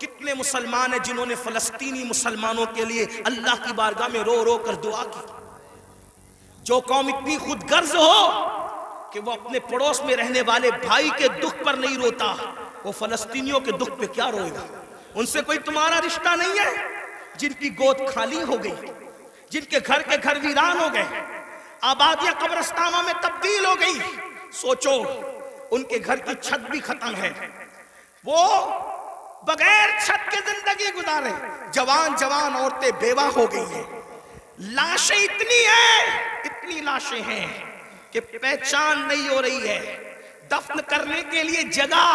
کتنے مسلمان ہیں جنہوں نے فلسطینی مسلمانوں کے لیے اللہ کی بارگاہ میں رو رو کر دعا کی. جو قوم اتنی خود غرض ہو کہ وہ اپنے پڑوس میں رہنے والے بھائی کے دکھ پر نہیں روتا، وہ فلسطینیوں کے دکھ پہ کیا روئے گا؟ ان سے کوئی تمہارا رشتہ نہیں ہے جن کی گود خالی ہو گئی، جن کے گھر ویران ہو گئے، آبادیاں قبرستانوں میں تبدیل ہو گئی. سوچو ان کے گھر کی چھت بھی ختم ہے، وہ بغیر چھت کے زندگی گزارے. جوان عورتیں بیوہ ہو گئی ہیں. لاشیں اتنی لاشیں ہیں کہ پہچان نہیں ہو رہی ہے. دفن کرنے کے لیے جگہ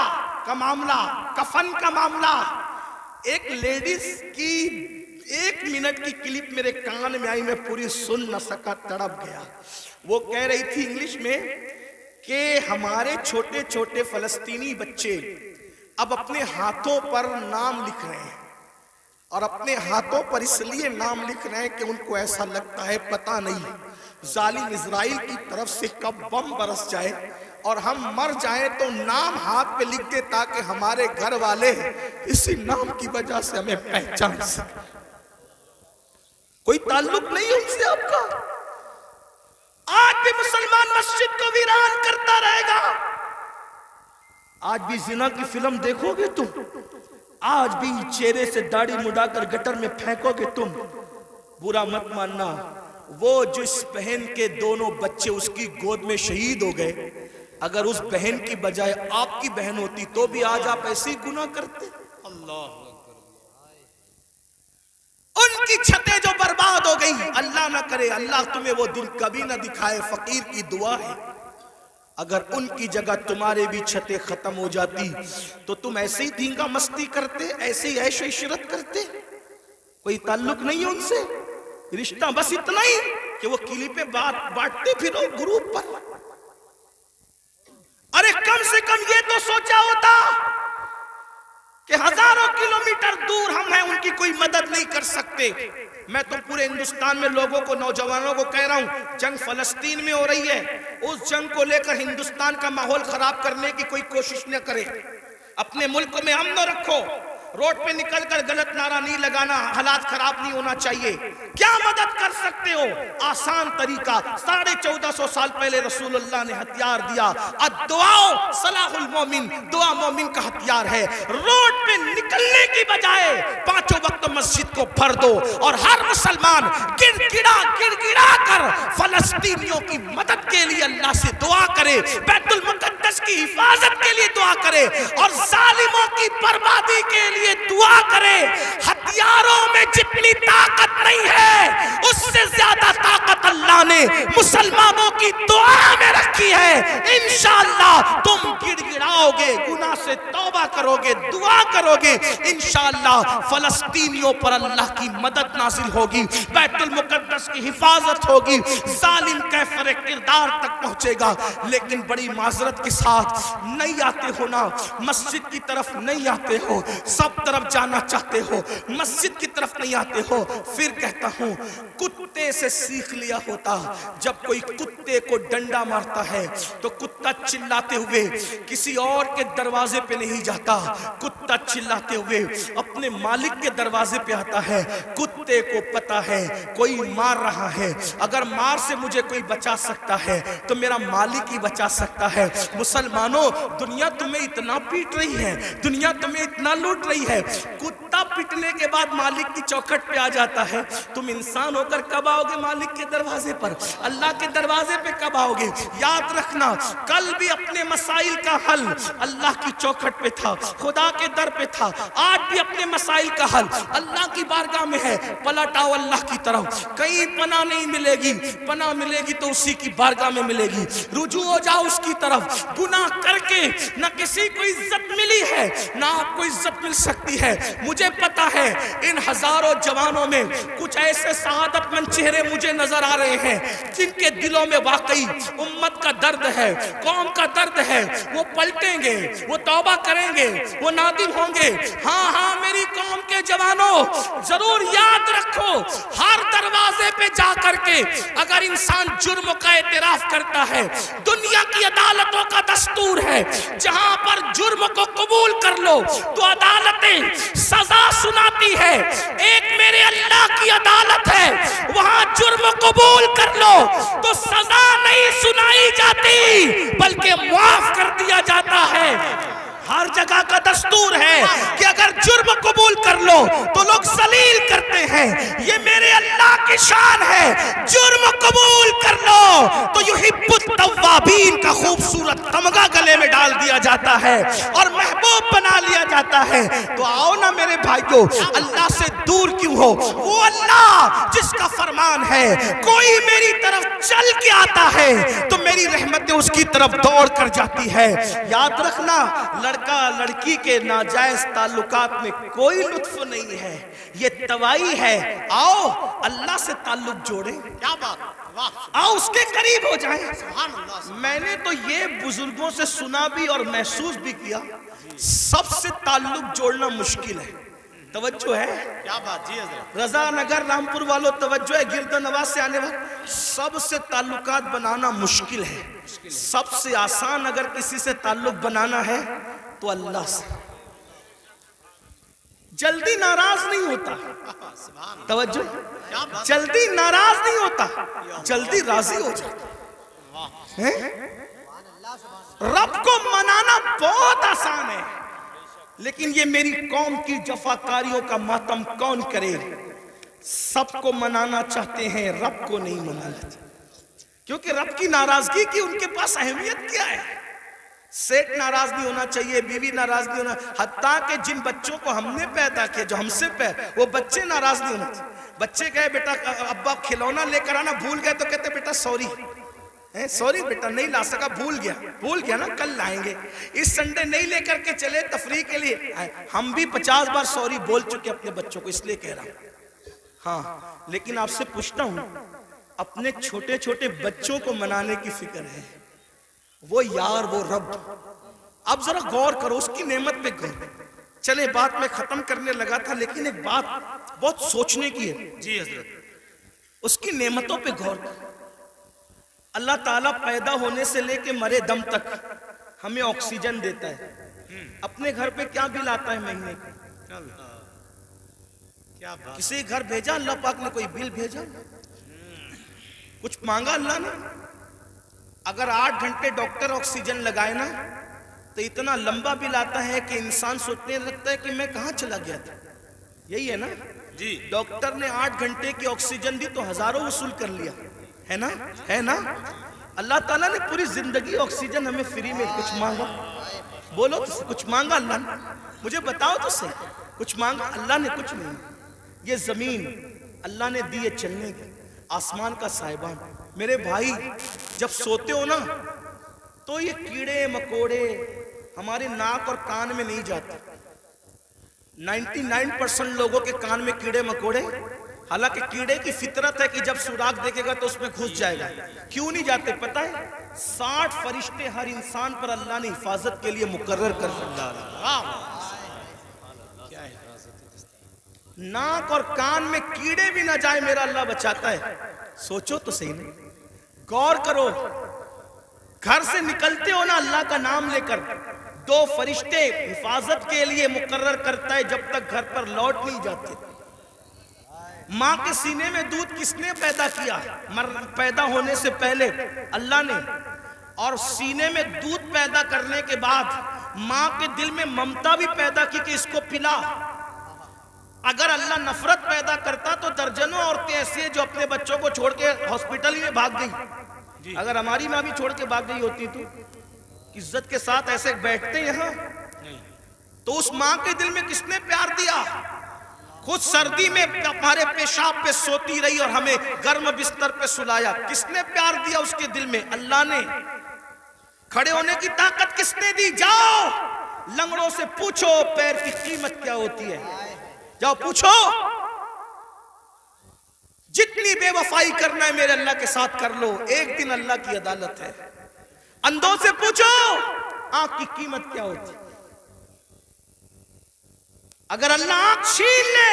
کا معاملہ، کفن کا معاملہ. ایک لیڈیز کی 1 منٹ کی کلپ میرے کان میں آئی، میں پوری سن نہ سکا، تڑپ گیا. وہ کہہ رہی تھی انگلش میں کہ ہمارے چھوٹے چھوٹے فلسطینی بچے اب اپنے ہاتھوں پر نام لکھ رہے ہیں، اور اپنے ہاتھوں پر اس لیے نام لکھ رہے ہیں کہ ان کو ایسا لگتا ہے پتہ نہیں ظالم اسرائیل کی طرف سے کب بم برس جائے اور ہم مر جائیں تو نام ہاتھ پہ لکھ دے تاکہ ہمارے گھر والے اسی نام کی وجہ سے ہمیں پہچان سکیں. کوئی تعلق نہیں ان سے آپ کا. آج بھی مسلمان مسجد کو ویران کرتا رہے گا. آج بھی زنا کی فلم دیکھو گے تم، آج بھی چہرے سے داڑھی مڈا کر گٹر میں پھینکو گے تم. برا مت ماننا، وہ جس بہن کے دونوں بچے اس کی گود میں شہید ہو گئے، اگر اس بہن کی بجائے آپ کی بہن ہوتی تو بھی آج آپ ایسے ہی گناہ کرتے. اللہ ان کی چھتیں جو برباد ہو گئی، اللہ نہ کرے اللہ تمہیں وہ دن کبھی نہ دکھائے. فقیر کی دعا ہے اگر ان کی جگہ تمہارے بھی چھتیں ختم ہو جاتی تو تم ایسے ہی دھینگا مستی کرتے، ایسے ہی عیش و عشرت کرتے. کوئی تعلق نہیں ان سے. رشتہ بس اتنا ہی کہ وہ کلی پہ بانٹتے پھرو گروپ پر. ارے کم سے کم یہ تو سوچا ہوتا کہ ہزاروں کلومیٹر دور ہم ہیں، ان کی کوئی مدد نہیں کر سکتے. میں تو پورے ہندوستان میں لوگوں کو، نوجوانوں کو کہہ رہا ہوں، جنگ فلسطین میں ہو رہی ہے، اس جنگ کو لے کر ہندوستان کا ماحول خراب کرنے کی کوئی کوشش نہ کرے. اپنے ملک میں امن رکھو. روڈ پہ نکل کر غلط نعرہ نہیں لگانا، حالات خراب نہیں ہونا چاہیے. کیا مدد کر سکتے ہو؟ آسان طریقہ، 1450 سال پہلے رسول اللہ نے ہتھیار دیا. الدعاء صلاح المومن، دعا مومن کا ہتھیار ہے. روڈ پہ نکلنے کی بجائے 5 وقت مسجد کو بھر دو اور ہر مسلمان گڑ گڑا کر فلسطینیوں کی مدد کے لیے اللہ سے دعا کرے، بیت المقدس کی حفاظت کے لیے دعا کرے اور ظالموں کی بربادی کے لیے دعا کرے. ہتھیاروں میں جتنی طاقت نہیں ہے اس سے زیادہ طاقت اللہ نے مسلمانوں کی دعا میں رکھی ہے. انشاءاللہ تم گڑ گڑاؤ گے، گناہ سے توبہ کرو گے، دعا کرو گے، انشاءاللہ فلسطینیوں پر اللہ کی مدد نازل ہوگی، بیت المقدس کی حفاظت ہوگی، ظالم کیفر کردار تک پہنچے گا. لیکن بڑی معذرت کے ساتھ نہیں آتے ہو نا، مسجد کی طرف نہیں آتے ہو، سب طرف جانا چاہتے ہو، مسجد کی طرف نہیں آتے ہو. پھر کہتا ہوں کتے سے سیکھ لیا ہوتا. جب کوئی کتے کو ڈنڈا مارتا ہے تو کتا چلاتے ہوئے کسی اور کے دروازے پہ نہیں جاتا، کتا چلاتے ہوئے اپنے مالک کے دروازے پہ آتا ہے. کتے کو پتا ہے کوئی مار رہا ہے، اگر مار سے مجھے کوئی بچا سکتا ہے تو میرا مالک ہی بچا سکتا ہے. مسلمانوں، دنیا تمہیں اتنا پیٹ رہی ہے، دنیا تمہیں اتنا لوٹ رہی ہے، کتا پیٹنے کے بعد مالک کی چوکھٹ پہ آ جاتا ہے. تم انسان ہو کر کب آؤ گے مالک کے دروازے پر؟ اللہ کے دروازے پہ کب آؤ گے؟ یاد رکھنا، کل بھی اپنے مسائل کا حل اللہ کی چوکھٹ پہ تھا، خدا کے در پہ تھا. آج بھی اپنے مسائل کا حل اللہ کی بارگاہ میں ہے. پلٹ آؤ اللہ کی طرف. کہیں پناہ نہیں ملے گی، پناہ ملے گی تو اسی کی بارگاہ میں ملے گی. رجوع ہو جاؤ اس کی طرف. گناہ کر کے نہ کسی کو عزت ملی ہے نہ آپ کو عزت مل سکتی ہے. مجھے پتا ہے ان ہزاروں جوانوں میں کچھ ایسے سعادت مند چہرے مجھے نظر آ رہے ہیں جن کے دلوں میں واقعی امت کا درد ہے، قوم کا درد ہے. وہ پلٹیں گے، وہ توبہ کریں گے، وہ نادم ہوں گے. ہاں میری قوم کے جوانوں، ضرور یاد رکھو ہر دروازے پہ جا کر کے اگر انسان جرم کا اعتراف کرتا ہے، دنیا کی عدالتوں کا دستور ہے جہاں پر جرم کو قبول کر لو تو عدالتیں سزا سناتی ہے. ایک میرے اللہ کی عدالت ہے، وہاں جرم قبول کر لو تو سزا نہیں سنائی جاتی بلکہ معاف کر دیا جاتا ہے. ہر جگہ کا دستور ہے کہ اگر جرم قبول کر لو تو لوگ ذلیل کرتے ہیں. یہ میرے اللہ کی شان ہے، جرم قبول کر لو تو یحب التوابین کا خوبصورت تمغہ گلے میں ڈال دیا جاتا ہے اور محبوب بنا لیا جاتا ہے. تو آؤ نا میرے بھائیو، اللہ سے دور کیوں ہو؟ وہ اللہ جس کا فرمان ہے کوئی میری طرف چل کے آتا ہے تو میری رحمتیں اس کی طرف دوڑ کر جاتی ہے. یاد رکھنا، لڑکا لڑکی کے ناجائز تعلقات میں کوئی لطف نہیں ہے، یہ توائی ہے. آؤ اللہ سے تعلق جوڑیں، کیا بات، آؤ اس کے قریب ہو جائیں. سبحان اللہ. میں نے تو یہ بزرگوں سے سنا بھی اور محسوس بھی کیا، سب سے تعلق جوڑنا مشکل ہے. توجہ ہے؟ کیا بات جی حضرت. رضا نگر رامپور والوں توجہ ہے، گرد نواز سے آنے والے سب سے تعلقات بنانا مشکل ہے. سب سے آسان اگر کسی سے تعلق بنانا ہے تو اللہ سے. جلدی ناراض نہیں ہوتا، سبحان توجہ، کیا بات. جلدی ناراض نہیں ہوتا، جلدی راضی ہو جاتا. رب کو منانا بہت آسان ہے، لیکن یہ میری قوم کی جفاکاریوں کا ماتم کون کرے؟ سب کو منانا چاہتے ہیں، رب کو نہیں منانا چاہتے، کیونکہ رب کی ناراضگی کی ان کے پاس اہمیت کیا ہے؟ سیٹ ناراض نہیں ہونا چاہیے، بیوی ناراض نہیں ہونا، حتیٰ کہ جن بچوں کو ہم نے پیدا کیا، جو ہم سے وہ بچے ناراض نہیں ہونا چاہیے. بچے کہے بیٹا ابا کھلونا لے کر آنا، بھول گئے تو کہتے بیٹا سوری، سوری بیٹا نہیں لا سکا، بھول گیا نا، کل لائیں گے. اس سنڈے نہیں لے کر کے چلے تفریح کے لیے. ہم بھی 50 بار سوری بول چکے اپنے بچوں کو، اس لیے کہہ رہا ہوں. ہاں لیکن آپ سے پوچھتا ہوں، اپنے چھوٹے چھوٹے بچوں کو منانے کی فکر ہے؟ وہ یار، وہ رب. اب ذرا غور کرو اس کی نعمت پہ غور. چلے بات میں ختم کرنے لگا تھا، لیکن ایک بات بہت سوچنے کی ہے. جی حضرت. اس کی نعمتوں پہ غور کرو. اللہ تعالیٰ پیدا ہونے سے لے کے مرے دم تک ہمیں آکسیجن دیتا ہے. اپنے گھر پہ کیا بل آتا ہے مہینے کا؟ کیا بات. کسی گھر بھیجا اللہ پاک نے کوئی بل بھیجا؟ کچھ مانگا اللہ نے؟ اگر 8 گھنٹے ڈاکٹر آکسیجن لگائے نا تو اتنا لمبا بل آتا ہے کہ انسان سوچنے لگتا ہے کہ میں کہاں چلا گیا تھا. یہی ہے نا جی. ڈاکٹر نے 8 گھنٹے کی آکسیجن دی تو ہزاروں وصول کر لیا ہے نا، ہے نا. اللہ تعالیٰ نے پوری زندگی آکسیجن ہمیں فری میں. کچھ مانگا؟ بولو تو کچھ مانگا اللہ نے؟ مجھے بتاؤ تو صحیح، کچھ مانگا اللہ نے؟ کچھ نہیں. یہ زمین اللہ نے دی ہے چلنے کی، آسمان کا سائبان. میرے بھائی جب سوتے ہو نا تو یہ کیڑے مکوڑے ہمارے ناک اور کان میں نہیں جاتے. 99% لوگوں کے کان میں کیڑے مکوڑے، حالانکہ کیڑے کی فطرت ہے کہ جب سوراخ دیکھے گا تو اس میں گھس جائے گا. کیوں نہیں جاتے پتہ ہے؟ 60 فرشتے ہر انسان پر اللہ نے حفاظت کے لیے مقرر کر رکھا ہے. ناک اور کان میں کیڑے بھی نہ جائے میرا اللہ بچاتا ہے. سوچو تو صحیح نہیں، غور کرو. گھر سے نکلتے ہو نا اللہ کا نام لے کر، 2 فرشتے حفاظت کے لیے مقرر کرتا ہے جب تک گھر پر لوٹ نہیں جاتے. ماں کے سینے میں دودھ کس نے پیدا کیا؟ پیدا ہونے سے پہلے اللہ نے. اور سینے میں دودھ پیدا کرنے کے بعد ماں کے دل میں ممتا بھی پیدا کی کہ اس کو پلا. اگر اللہ نفرت پیدا کرتا تو درجنوں عورتیں ایسی ہیں جو اپنے بچوں کو چھوڑ کے ہاسپٹل میں بھاگ گئی. اگر ہماری ماں بھی چھوڑ کے بھاگ گئی ہوتی تو عزت کے ساتھ ایسے بیٹھتے یہاں. تو اس ماں کے دل میں کس نے پیار دیا؟ خود سردی میں ہمارے پیشاب پہ سوتی رہی اور ہمیں گرم بستر پہ سلایا. کس نے پیار دیا اس کے دل میں؟ اللہ نے. کھڑے ہونے کی طاقت کس نے دی؟ جاؤ لنگڑوں سے پوچھو پیر کی قیمت کیا ہوتی ہے. جاؤ پوچھو. جتنی بے وفائی کرنا ہے میرے اللہ کے ساتھ کر لو، ایک دن اللہ کی عدالت ہے. اندھوں سے پوچھو آنکھ کی قیمت کیا ہوتی ہے. اگر اللہ آنکھ چھین لے،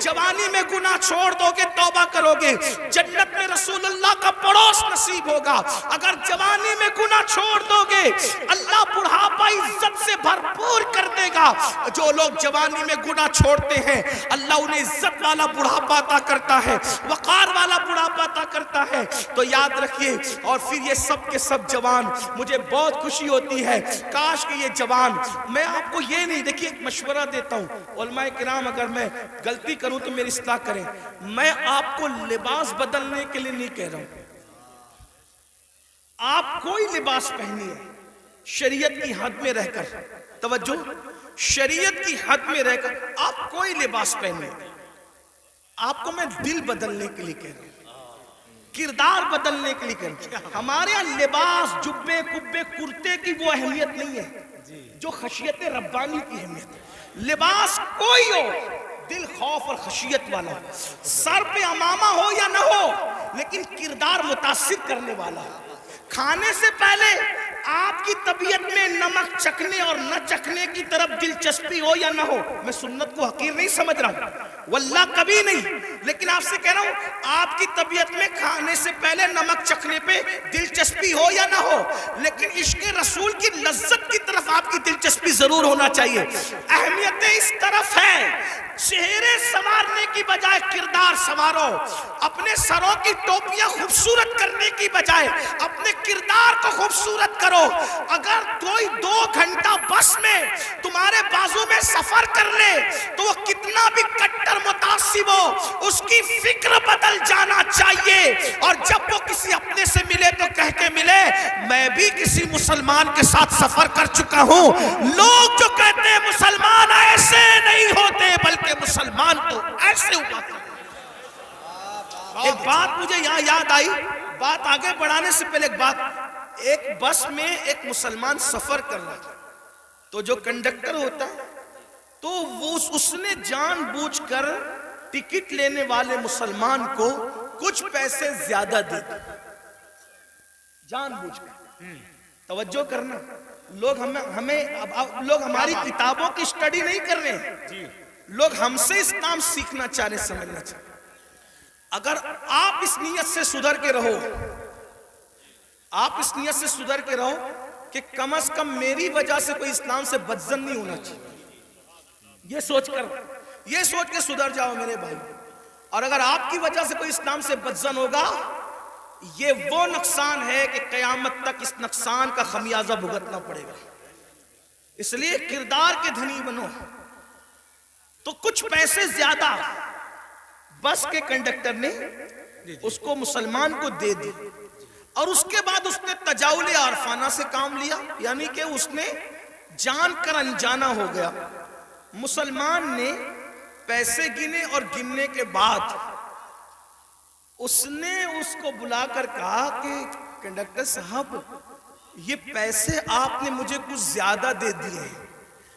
جوانی میں گناہ چھوڑ دو گے، توبہ کرو گے، جنت میں رسول اللہ کا پڑوس نصیب ہوگا۔ اگر جوانی میں گناہ چھوڑ دو گے، اللہ بڑھاپا عزت سے بھرپور کر دے گا۔ جو لوگ جوانی میں گناہ چھوڑتے ہیں اللہ انہیں عزت والا بڑھاپا عطا کرتا ہے، وقار والا بڑھاپا عطا کرتا ہے۔ تو یاد رکھیے، اور پھر یہ سب کے سب جوان، مجھے بہت خوشی ہوتی ہے کاش کہ یہ جوان، میں آپ کو یہ نہیں، دیکھیے ایک مشورہ دیتا ہوں علماء کرام، اگر میں غلطی کروں تو میری اصلاح کریں، میں آپ کو لباس بدلنے کے لیے نہیں کہہ رہا ہوں، آپ کوئی لباس پہنیے شریعت کی حد میں رہ کر، توجہ، شریعت کی حد میں رہ کر آپ کوئی لباس پہنیے، آپ کو میں دل بدلنے کے لیے کہہ رہا ہوں، کردار بدلنے کے لیے کہہ رہا ہوں۔ ہمارے یہاں لباس، جبے، کبے، کرتے کی وہ اہمیت نہیں ہے جو خشیت ربانی کی اہمیت ہے۔ لباس کوئی ہو، دل خوف اور خشیت والا ہو، سر پہ امامہ ہو یا نہ ہو، لیکن کردار متاثر کرنے والا ہو۔ کھانے سے پہلے آپ کی طبیعت میں نمک چکھنے اور نہ چکھنے کی طرف دلچسپی ہو یا نہ ہو، میں سنت کو حقیر نہیں سمجھ رہا ہوں، واللہ کبھی نہیں، لیکن آپ سے کہہ رہا ہوں آپ کی طبیعت میں کھانے سے پہلے نمک چکھنے پہ دلچسپی ہو یا نہ ہو، لیکن عشق رسول کی لذت کی طرف آپ کی دلچسپی ضرور ہونا چاہیے۔ اہمیت اس طرف ہے، چہرے سنوارنے کی بجائے کردار سنوارو، اپنے سروں کی ٹوپیاں خوبصورت کرنے کی بجائے اپنے کردار کو خوبصورت کرو۔ اگر کوئی 2 گھنٹہ بس میں تمہارے بازو میں سفر کر لے تو وہ کتنا بھی کٹر متعصب ہو، اس کی فکر بدل جانا چاہیے، اور جب وہ کسی اپنے سے ملے تو کہہ کے ملے میں بھی کسی مسلمان کے ساتھ سفر کر چکا ہوں۔ لوگ جو کہتے ہیں مسلمان ایسے نہیں ہوتے بلکہ مسلمان تو ایسے ہوا کرتے۔ ایک بات مجھے یہاں یاد آئی، بات آگے بڑھانے سے پہلے ایک بات، ایک بس میں ایک مسلمان سفر کر رہا تھا، تو جو کنڈکٹر ہوتا ہے تو وہ اس نے جان بوجھ کر ٹکٹ لینے والے مسلمان کو کچھ پیسے زیادہ دے دی، جان بوجھ کر۔ توجہ کرنا، لوگ لوگ ہماری کتابوں کی اسٹڈی نہیں کر رہے ہیں، لوگ ہم سے اسلام سیکھنا چاہ رہے، سمجھنا چاہ رہے۔ اگر آپ اس نیت سے سدھر کے رہو، آپ اس نیت سے سدھر کے رہو کہ کم از کم میری وجہ سے کوئی اسلام سے بدظن نہیں ہونا چاہیے، یہ سوچ کے سدھر جاؤ میرے بھائی۔ اور اگر آپ کی وجہ سے کوئی اسلام سے بدظن ہوگا، یہ وہ نقصان ہے کہ قیامت تک اس نقصان کا خمیازہ بھگتنا پڑے گا۔ اس لیے کردار کے دھنی بنو۔ تو کچھ پیسے زیادہ بس کے کنڈکٹر نے اس کو مسلمان کو دے دی، اور اس کے بعد اس نے تجاول عارفانہ سے کام لیا، یعنی کہ اس نے جان کر انجانا ہو گیا۔ مسلمان نے پیسے گنے، اور گننے کے بعد اس نے اس کو بلا کر کہا کہ کنڈکٹر صاحب یہ پیسے آپ نے مجھے کچھ زیادہ دے دیے ہیں،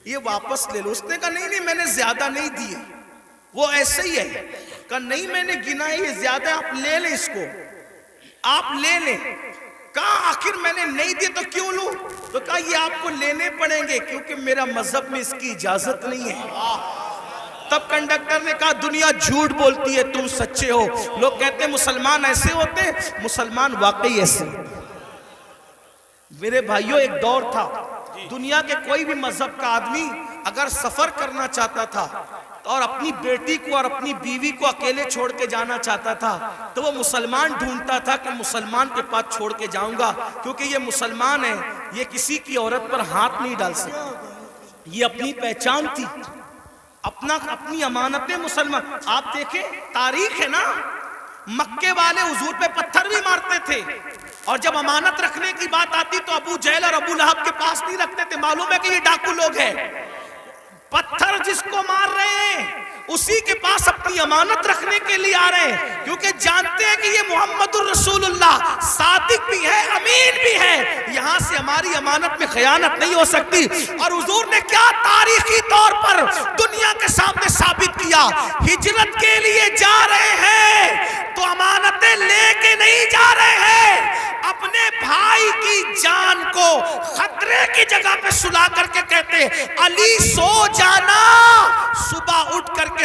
یہ واپس لے لو۔ اس نے کہا نہیں میں نے زیادہ نہیں دیے، وہ ایسے ہی ہے۔ کہا نہیں میں نے گنا ہے، یہ زیادہ، آپ لے لیں اس کو، آپ لے لیں۔ کہا آخر میں نے نہیں دیے تو کیوں لوں؟ تو کہا یہ آپ کو لینے پڑیں گے کیونکہ میرا مذہب میں اس کی اجازت نہیں ہے۔ تب کنڈکٹر نے کہا دنیا جھوٹ بولتی ہے، تم سچے ہو۔ لوگ کہتے ہیں مسلمان ایسے ہوتے ہیں، مسلمان واقعی ایسے ہوتے ہیں۔ میرے بھائیوں، ایک دور تھا دنیا کے کوئی بھی مذہب کا آدمی اگر سفر کرنا چاہتا تھا اور اپنی بیٹی کو اور اپنی بیوی کو اکیلے چھوڑ کے جانا چاہتا تھا تو وہ مسلمان ڈھونڈتا تھا کہ مسلمان کے پاس چھوڑ کے جاؤں گا، کیونکہ یہ مسلمان ہے، یہ کسی کی عورت پر ہاتھ نہیں ڈال سکتا۔ یہ اپنی پہچان تھی، اپنی امانت مسلمان۔ آپ دیکھیں تاریخ ہے نا، مکے والے حضور پہ پتھر بھی مارتے تھے، اور جب امانت رکھنے کی بات آتی تو ابو جہل اور ابو لہب کے پاس نہیں رکھتے تھے، معلوم ہے کہ یہ ڈاکو لوگ ہیں۔ پتھر جس کو مار رہے ہیں اسی کے پاس اپنی امانت رکھنے کے لیے آ رہے ہیں، کیونکہ جانتے ہیں کہ یہ محمد الرسول اللہ صادق بھی ہے، امین بھی ہے، یہاں سے ہماری امانت میں خیانت نہیں ہو سکتی۔ اور حضور نے کیا تاریخی طور پر دنیا کے سامنے ثابت کیا، ہجرت کے لیے جا رہے ہیں تو امانتیں لے کے نہیں جا رہے ہیں، اپنے بھائی کی جان کو خطرے کی جگہ پہ سلا کر کے کہتے علی سو جانا، صبح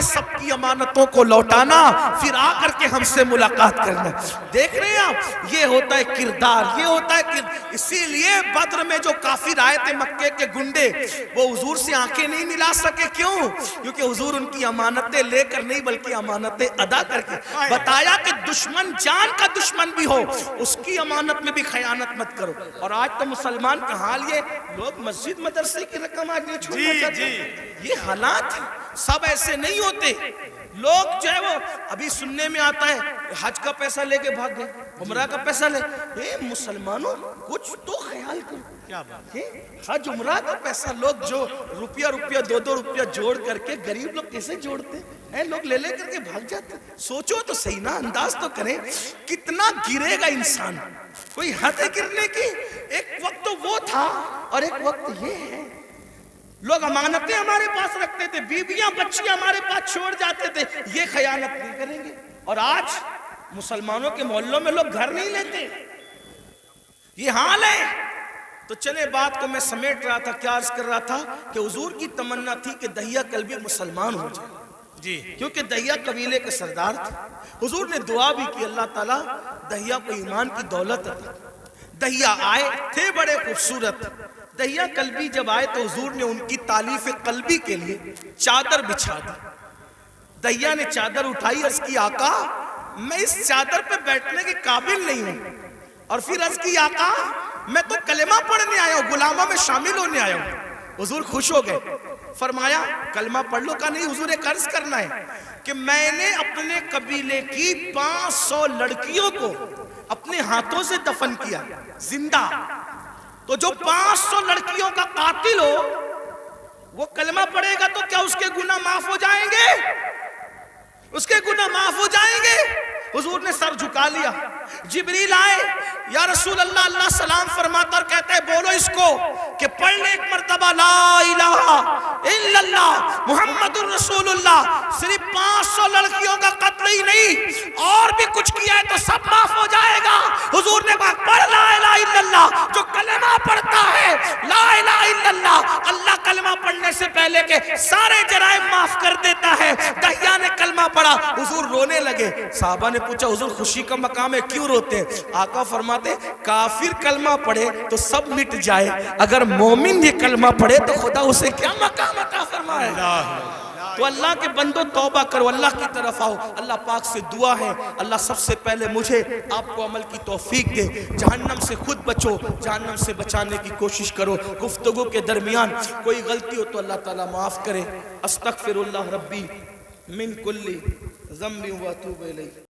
سب کی امانتوں کو لوٹانا، پھر آ کر کے ہم سے ملاقات کرنا۔ دیکھ رہے ہیں آپ، یہ ہوتا ہے کردار، یہ ہوتا ہے اسی لیے بدر میں جو کافر آئے تھے مکے کے گنڈے، وہ حضور سے آنکھیں نہیں ملا سکے۔ کیوں؟ کیونکہ حضور ان کی امانتیں لے کر نہیں بلکہ امانتیں ادا کر کے بتایا کہ دشمن جان کا دشمن بھی ہو اس کی امانت میں بھی خیانت مت کرو۔ اور آج تو مسلمان کا حال یہ، لوگ مسجد مدرسے کی رقم آج نہیں چھوڑنا چاہتے۔ یہ حالات سب ایسے نہیں ہوتے۔ لوگ جو ہے وہ ابھی سننے میں آتا ہے حج کا پیسہ لے کے بھاگ گئے، عمرہ کا پیسہ لے۔ اے مسلمانوں کچھ تو خیال کرو، کیا بات؟ حج عمرہ کا پیسہ لوگ جو روپیہ 2 روپیہ جوڑ کر کے، غریب لوگ کیسے جوڑتے ہیں، لوگ لے کر کے بھاگ جاتے۔ سوچو تو صحیح نا، انداز تو کریں کتنا گرے گا انسان، کوئی حد ہے گرنے کی۔ ایک وقت تو وہ تھا اور ایک وقت یہ ہے۔ لوگ امانتیں ہمارے پاس رکھتے تھے، بیویاں بچیاں ہمارے پاس چھوڑ جاتے تھے، یہ خیانت نہیں کریں گے۔ اور آج مسلمانوں کے محلوں میں لوگ گھر نہیں لیتے، یہ حال ہے۔ تو چلے بات کو میں سمیٹ رہا تھا، کیا عرض کر رہا تھا کہ حضور کی تمنا تھی کہ دہیا کلبی مسلمان ہو جائے، جی، کیونکہ دہیا قبیلے کے سردار تھے۔ حضور نے دعا بھی کی، اللہ تعالیٰ دہیا کو ایمان کی دولت عطا۔ دہیا آئے تھے بڑے خوبصورت۔ دہیا کلبی جب آئے تو حضور نے ان کی تالیف قلبی کے لیے چادر بچھا دی۔ دہیا نے چادر اٹھائی، عرض کی آقا میں اس چادر پہ بیٹھنے کے قابل نہیں ہوں۔ اور پھر عرض کی آقا میں تو کلمہ پڑھنے آیا ہوں، غلاموں میں شامل ہونے آیا ہوں۔ حضور خوش ہو گئے، فرمایا کلمہ پڑھ لو۔ کہا نہیں حضور ایک عرض کرنا ہے کہ میں نے اپنے قبیلے کی 500 لڑکیوں کو اپنے ہاتھوں سے دفن کیا زندہ، تو جو 500 لڑکیوں کا قاتل ہو وہ کلمہ پڑھے گا تو کیا اس کے گناہ معاف ہو جائیں گے؟ اس کے گناہ معاف ہو جائیں گے؟ حضور نے سر جھکا لیا۔ جبریل آئے، یا رسول اللہ، اللہ سلام فرماتا اور کہتا ہے بولو اس کو کہ پڑھ لے ایک مرتبہ لا الہ الا اللہ محمد الرسول اللہ۔ صرف 500 لڑکیوں کا قتل ہی نہیں، اور بھی کچھ کیا ہے تو سب معاف ہو جائے گا۔ حضور نے کہا پڑھ لا الہ الا اللہ۔ جو کلمہ پڑھتا ہے لا الہ الا اللہ، اللہ کلمہ پڑھنے سے پہلے کے سارے جرائم معاف کر دیتا ہے۔ دہیا نے کلمہ پڑھا، حضور رونے لگے۔ صحابہ نے پوچھا حضور خوشی کا مقام ہے کیوں روتے ہیں؟ آقا فرماتے کافر کلمہ پڑھے تو سب مٹ جائے، اگر مومن یہ کلمہ پڑھے تو خدا اسے کیا مقام عطا فرمائے۔ تو اللہ کے بندو توبہ کرو، اللہ کی طرف آؤ۔ اللہ پاک سے دعا ہے اللہ سب سے پہلے مجھے آپ کو عمل کی توفیق دے، جہنم سے خود بچو، جہنم سے بچانے کی کوشش کرو۔ گفتگو کے درمیان کوئی غلطی ہو تو اللہ تعالیٰ معاف کرے۔ استغفر اللہ ربی من کل ذنب و اتوب الیہ۔